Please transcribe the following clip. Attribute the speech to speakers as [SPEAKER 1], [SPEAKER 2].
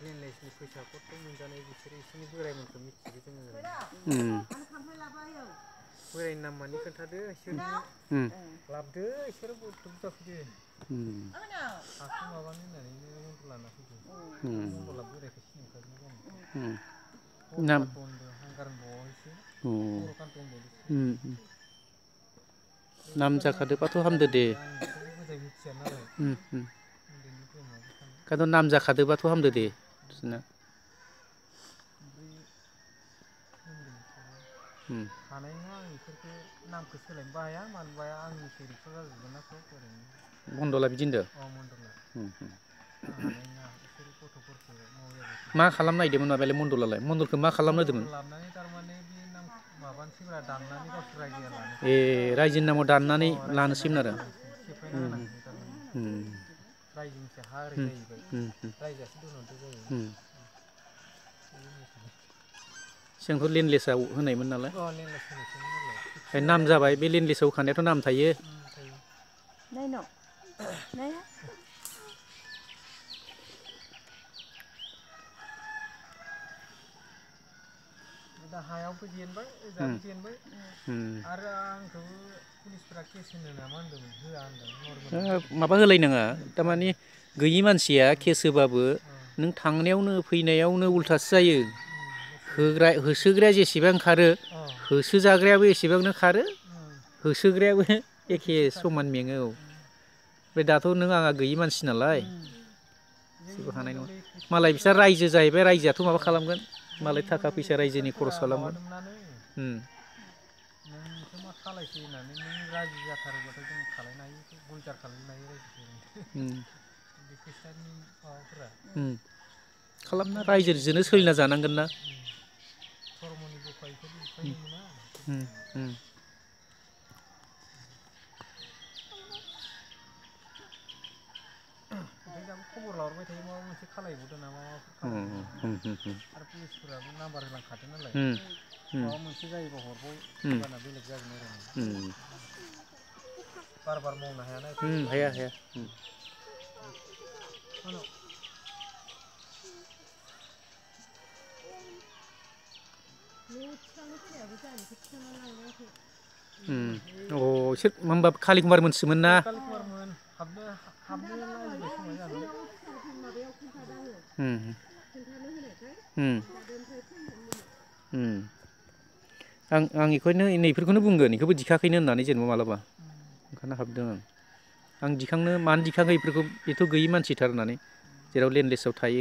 [SPEAKER 1] लेनलेसनि फैसाखौथ' मोनजानाय बिसोरो एसेनि बोरायमोनखौ मिथियो जोङो। बोरायनि नाम मानि खोन्थादो इसोरनो लाबोदो इसोरो बुरजा फैदो। हाखौ माबानो होननानैनो मन्दल लाना फैदो। मन्दला बोरायखौ सिनायखागोन जानो। हरकान्थ होनदों हांगार बावाखैसो हरकान्थ होनबावदोंसो।
[SPEAKER 2] नाम जाखादोबाथ' हामदो दे।
[SPEAKER 1] आंथ' मोजाङै मिथिया नालाय उन्दैनिफ्राय माबाखानाय।
[SPEAKER 2] दाथ' नाम जाखादोबाथ' हामदो दे बिसोरना।
[SPEAKER 1] हानाय नङा आं बेफोरखौ नामखौ सोलायनोबो हाया मानोबो हाया आंनि सिगनेसार जाजोबगोन ना सब ओरैनो।
[SPEAKER 2] मन्दला बिदि होनदों
[SPEAKER 1] अ मन्दला आं हानाय नङा बिसोर गथ'फोरखौ मावहोआबा।
[SPEAKER 2] मा खालामनो नागिरदोंमोन माबायालाय मन्दलालाय मन्दलखौ मा खालामनो
[SPEAKER 1] मन्दलखौ
[SPEAKER 2] होदोंमोन?
[SPEAKER 1] लाबोनानै थारमाने बे नाम माबानोसैब्रा दाननानै गावसोर रायजोआ
[SPEAKER 2] ए
[SPEAKER 1] लानोसै।
[SPEAKER 2] रायजोनि नामाव
[SPEAKER 1] अ
[SPEAKER 2] दाननानै
[SPEAKER 1] रायजोनि
[SPEAKER 2] लानोसैमोन
[SPEAKER 1] नामाव
[SPEAKER 2] आरो
[SPEAKER 1] लानोसै सेफायना होनांगौनो थारमाने। रायजोनिसो हा ओरै जाहैबाय रायजोआसो दोनहरदो जाहैबाय।
[SPEAKER 2] सिगांथ' लेन्डलेसाव होनायमोन नालाय।
[SPEAKER 1] अ लेन्डलेस होनायसोमोन नालाय
[SPEAKER 2] ओमफ्राय नाम जाबाय बे लेन्डलेसाव होखानायाथ' नाम थायो।
[SPEAKER 1] थायो। दा हायावबो जेनबाय ओजाबो जेनबाय आरो आंखौबो पुलिसफोरा केस होनो नामा होन्दोंमोन होआ होनदों। नर्मेलावनो होदों
[SPEAKER 2] माबा होलायनाङा
[SPEAKER 1] मानो
[SPEAKER 2] थारमाने गैयि मानसिया केस होबाबो नों थांनायावनो फैनायावनो उल्थासो जायो। होसोग्राया जेसेबां खारो होसोजाग्रायाबो एसेबांनो खारो। होसोग्रायाबो एखे
[SPEAKER 1] एखेसो
[SPEAKER 2] समान
[SPEAKER 1] खारगोन
[SPEAKER 2] मेङो औ। ओमफ्राय दाथ' नों आंहा गैयि मानसि नालाय
[SPEAKER 1] जोंनि
[SPEAKER 2] जेबो हानाय नङा।
[SPEAKER 1] मण्डलनि
[SPEAKER 2] मालाय बिस्रा
[SPEAKER 1] ख्रिस्टियानफोरा
[SPEAKER 2] रायजो जाहैबाय रायजोआथ'
[SPEAKER 1] अ
[SPEAKER 2] माबा खालामगोन मालाय
[SPEAKER 1] जोंनि
[SPEAKER 2] थाखा
[SPEAKER 1] मण्डलनि
[SPEAKER 2] फैसा रायजोनि
[SPEAKER 1] ख्रिस्टियानफोरा
[SPEAKER 2] खरस खालामगोन।
[SPEAKER 1] माबादोंमोनानो नोंसो मा खालायसै होननानै नों राजि जाथारोबाथाय जों खालायनो हायो बहिदार खालामनो हायो रायजोखौ। बे ख्रिस्टाननि माबाफोरा
[SPEAKER 2] खालामना रायजोजोंनो
[SPEAKER 1] धोरोमनिफोरा
[SPEAKER 2] सोलिना जानांगोन ना।
[SPEAKER 1] धर्मनि दफा बेखौ लुफायनो मोना बिसोर बुंदोंमोन। ओमफ्राय दाबो खबर लाहरबाय थायो माबा मोनसे खालायबावदों नामा माबाफोर खालायबावदों नामा आरो पुलिसफोराबो नाम्बार होलांखादों नालाय माबा मोनसे जायोबा हरबाव होमबाना बेलेग जागोन आरो बार बार मावनो हायाना बेफोरखौ
[SPEAKER 2] हाया हाया अ इसोर होमबा कालि कुमार मोनसोमोन ना?
[SPEAKER 1] कालि कुमारमोन हाबनो लाजिबाय खोमा जानो।
[SPEAKER 2] आं बेखौनो नैफोरखौनो बुंगोन बेखौबो दिखाङाखैनो होननानै जेनेबा मालाबा ओंखायनो हाबदों आं दिखांनो मानो दिखाङाखै बेफोरखौ बेथ' गैयि मानसिथार होननानै जेराव लेन्डलेसाव थायो।